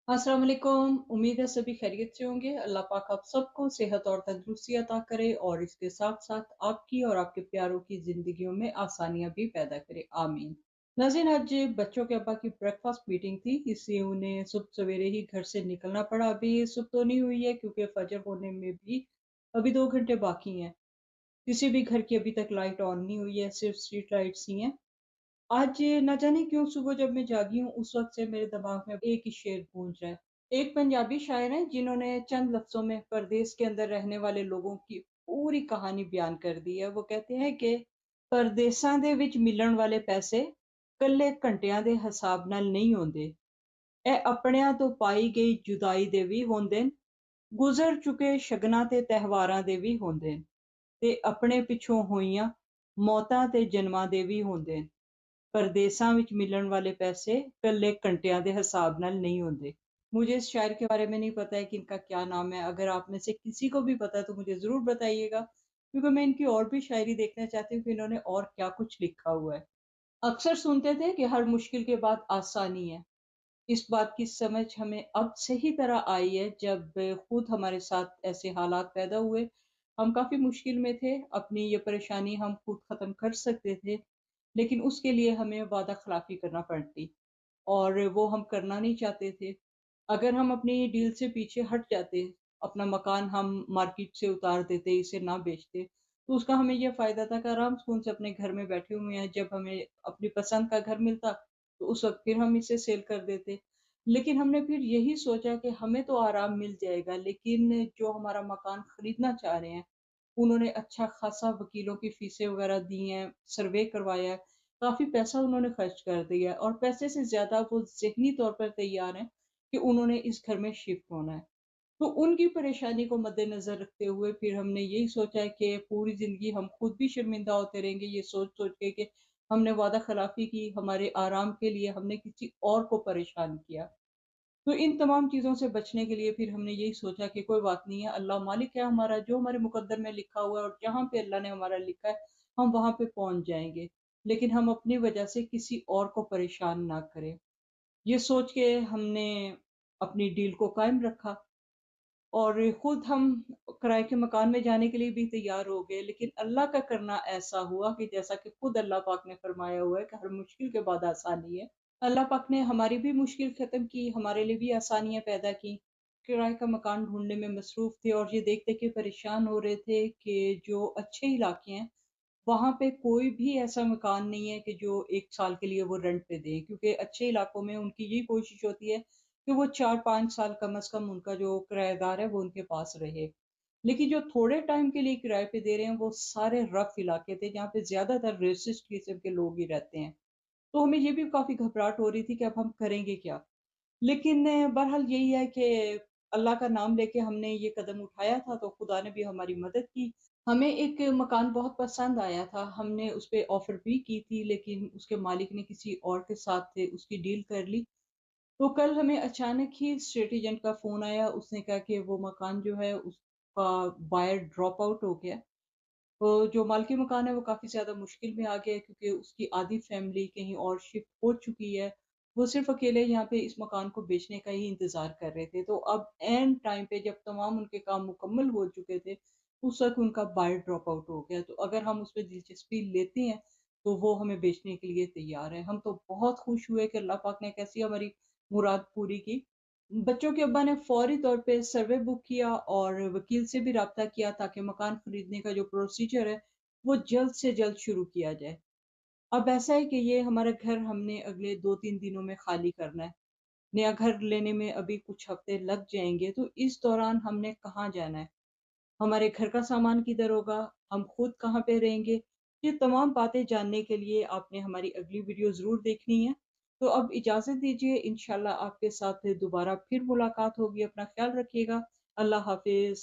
अस्सलाम वालेकुम। उम्मीद है सभी खैरियत से होंगे। अल्लाह पाक आप सबको सेहत और तंदुरुस्ती अता करे और इसके साथ-साथ आपकी और आपके प्यारों की ज़िंदगियों में आसानियाँ भी पैदा करे। आमीन। नाज़रीन, आज बच्चों के अब्बा की ब्रेकफ़ास्ट मीटिंग थी, इसलिए उन्हें सुबह सवेरे ही घर से निकलना पड़ा। अभी सुबह तो नहीं हुई है क्योंकि फ़जर होने में भी अभी 2 घंटे बाकी हैं। किसी भी घर की अभी तक लाइट ऑन नहीं हुई है, सिर्फ़ स्ट्रीट लाइट्स ही हैं। आज ना जाने क्यों सुबह जब मैं जागी हूँ उस वक़्त से मेरे दिमाग में एक ही शेर गूंज रहा है। एक पंजाबी शायर हैं जिन्होंने चंद लफ्ज़ों में परदेस के अंदर रहने वाले लोगों की पूरी कहानी बयान कर दी है। वो कहते हैं कि परदेसां दे विच मिलण वाले पैसे कल्ले घंटियां दे हिसाब नाल नहीं होंदे। ए अपनिਆਂ ਤੋਂ पाई गई जुदाई दे भी होंदे न, गुज़र चुके शगनां ते त्योहारां दे भी होंदे न, ते अपने पिछों होइयां मौतां ते जन्मां दे भी होंदे न। परदेसां विच मिलण वाले पैसे कल्ले घंटियां दे हिसाब नाल नहीं होंदे। मुझे इस शायर के बारे में नहीं पता है कि इनका क्या नाम है। अगर आप में से किसी को भी पता है तो मुझे ज़रूर बताइएगा, क्योंकि मैं इनकी और भी शायरी देखना चाहती हूँ कि इन्होंने और क्या कुछ लिखा हुआ है। अक्सर सुनते थे कि हर मुश्किल के बाद आसानी है। इस बात की समझ हमें अब सही तरह आई है जब खुद हमारे साथ ऐसे हालात पैदा हुए। हम काफ़ी मुश्किल में थे, अपनी ये परेशानी हम खुद ख़त्म कर सकते थे, लेकिन उसके लिए हमें वादा खिलाफ़ी करना पड़ती और वो हम करना नहीं चाहते थे। अगर हम अपनी डील से पीछे हट जाते, अपना मकान हम मार्केट से उतार देते, इसे ना बेचते, तो उसका हमें ये फ़ायदा था कि आराम सुकून से अपने घर में बैठे हुए हैं, जब हमें अपनी पसंद का घर मिलता, तो उस वक़्त फिर हम इसे सेल कर देते। लेकिन हमने फिर यही सोचा कि हमें तो आराम मिल जाएगा, लेकिन जो हमारा मकान खरीदना चाह रहे हैं, उन्होंने अच्छा खासा वकीलों की फ़ीसें वग़ैरह दी हैं, सर्वे करवाया है, काफ़ी पैसा उन्होंने खर्च कर दिया है और पैसे से ज़्यादा वो ज़हनी तौर पर तैयार हैं कि उन्होंने इस घर में शिफ्ट होना है। तो उनकी परेशानी को मद्देनज़र रखते हुए फिर हमने यही सोचा है कि पूरी ज़िंदगी हम खुद भी शर्मिंदा होते रहेंगे, ये सोच-सोच के कि हमने वादा खिलाफ़ी की, हमारे आराम के लिए हमने किसी और को परेशान किया। तो इन तमाम चीज़ों से बचने के लिए फिर हमने यही सोचा कि कोई बात नहीं है, अल्लाह मालिक है हमारा, जो हमारे मुकद्दर में लिखा हुआ है और जहाँ पे अल्लाह ने हमारा लिखा है, हम वहाँ पे पहुँच जाएँगे। लेकिन हम अपनी वजह से किसी और को परेशान ना करें। ये सोच के हमने अपनी डील को कायम रखा और खुद हम किराए के मकान में जाने के लिए भी तैयार हो गए। लेकिन अल्लाह का करना ऐसा हुआ कि जैसा कि खुद अल्लाह पाक ने फरमाया हुआ है कि हर मुश्किल के बाद आसानी है। अल्लाह पाक ने हमारी भी मुश्किल ख़त्म की, हमारे लिए भी आसानियाँ पैदा की। किराए का मकान ढूँढने में मसरूफ़ थे और ये देख-देख के परेशान हो रहे थे कि जो अच्छे इलाके हैं, वहाँ पे कोई भी ऐसा मकान नहीं है कि जो 1 साल के लिए वो रेंट पे दें, क्योंकि अच्छे इलाकों में उनकी यही कोशिश होती है कि वो 4-5 साल कम से कम उनका जो किराएदार है वो उनके पास रहे। लेकिन जो थोड़े टाइम के लिए किराए पे दे रहे हैं वो सारे रफ़ इलाके थे जहाँ पे ज़्यादातर रेसिस्ट किस्म के लोग ही रहते हैं। तो हमें ये भी काफ़ी घबराहट हो रही थी कि अब हम करेंगे क्या? लेकिन बहरहाल यही है कि अल्लाह का नाम लेके हमने ये कदम उठाया था तो खुदा ने भी हमारी मदद की। हमें एक मकान बहुत पसंद आया था, हमने उस पे ऑफ़र भी की थी, लेकिन उसके मालिक ने किसी और के साथ थे उसकी डील कर ली। तो कल हमें अचानक ही एस्टेट एजेंट का फ़ोन आया, उसने कहा कि वो मकान जो है उसका बायर ड्रॉप आउट हो गया। तो जो मालिक मकान है वो काफ़ी ज़्यादा मुश्किल में आ गया है क्योंकि उसकी आधी फैमिली कहीं और शिफ्ट हो चुकी है। वो सिर्फ़ अकेले यहाँ पे इस मकान को बेचने का ही इंतज़ार कर रहे थे। तो अब ऐन टाइम पे जब तमाम उनके काम मुकम्मल हो चुके थे, उस वक़्त उनका बायर ड्रॉप आउट हो गया। तो अगर हम उसमें दिलचस्पी लेते हैं, तो वो हमें बेचने के लिए तैयार है। हम तो बहुत खुश हुए कि अल्लाह पाक ने कैसी हमारी मुराद पूरी की। बच्चों के अब्बा ने फ़ौरी तौर पे सर्वे बुक किया और वकील से भी राब्ता किया ताकि मकान खरीदने का जो प्रोसीजर है, वो जल्द से जल्द शुरू किया जाए। अब ऐसा है कि ये हमारा घर हमने अगले 2-3 दिनों में खाली करना है। नया घर लेने में अभी कुछ हफ़्ते लग जाएँगे, तो इस दौरान हमने कहाँ जाना है? हमारे घर का सामान किधर होगा? हम खुद कहाँ पे रहेंगे? ये तमाम बातें जानने के लिए आपने हमारी अगली वीडियो ज़रूर देखनी है। तो अब इजाज़त दीजिए, इंशाअल्लाह आपके साथ दोबारा फिर मुलाकात होगी। अपना ख़्याल रखिएगा। अल्लाह हाफ़िज़।